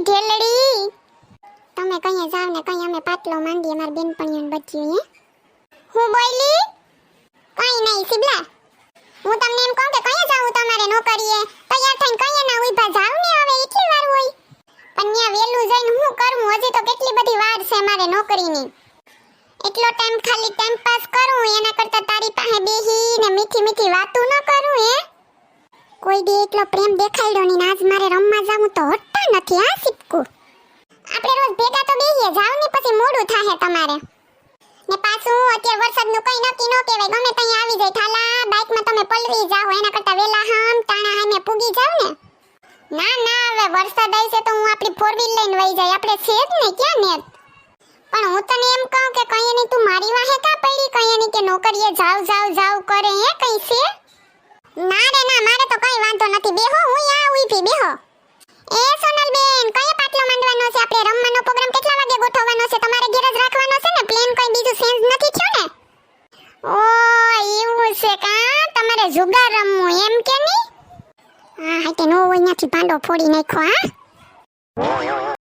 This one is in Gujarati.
ઢેલડી. તમે કઈ જાવ ને કઈ અમે પાટલો માંડીએ અમાર બેનપણીઓને બચ્યું હે. હું બોલી? કઈ નહીં સિબલા. હું તમને એમ કહું કે કઈ જાવ તમારે નોકરીએ તૈયાર થઈને કઈ ના ઉભા જાવ ને હવે એટલી વાર હોય. પણ ન્યા વેલું જઈને હું કરું? હજી તો કેટલી બધી વાર છે મારે નોકરીની. એટલો ટાઈમ ખાલી ટાઈમ પાસ કરું એના કરતા તારી પાસે બેહીને મીઠી મીઠી વાતો ન કરું હે. કોઈ દી એટલો પ્રેમ દેખાડ્યો નહીં. આજ મારે રમવા જાવું તો હટતા નથી આ સિપકુ. આપણે રોજ ભેગા તો બેહીએ જાવ ને પછી મોડું થાહે તમારે. ને પાછું અત્યારે વરસાદનું કઈ નક્કી ન કહેવાય. ગમે ત્યાં આવી જાય થાલા બાઇકમાં તમે પલરી જાવ એના કરતા વેલા હામ તાણા હામે પૂગી જાવ ને. ના ના હવે વરસાદ આવશે તો હું આપણી 4 વ્હીલ લઈને વઈ જાય. આપણે છે જ ને ક્યાં ને. પણ હું તને એમ કહું કે કઈ નહીં તું મારી વાહે કા પડી? કઈ નહીં કે નોકરીએ જાવ જાવ જાવ કરે હે કઈ છે? ના રે ના મારે તો કઈ વાંધો નથી. બેહો હું આ ઊભી બેહો. એ સોનલબેન કયો પાટલો માંડવાનો છે? આપણે રમવાનો પ્રોગ્રામ કેટલા વાગે ગોઠવવાનો છે? તમારે ઘેર જ રાખવાનો છે ને? પ્લેન કોઈ બીજું ચેન્જ નથી થયો ને? ઓ એવું છે કા? તમારે જુગાર રમવું એમ કે નહીં? હા હા કે નો હોય ત્યાંથી ભાંડો ફોડી નાખો હા.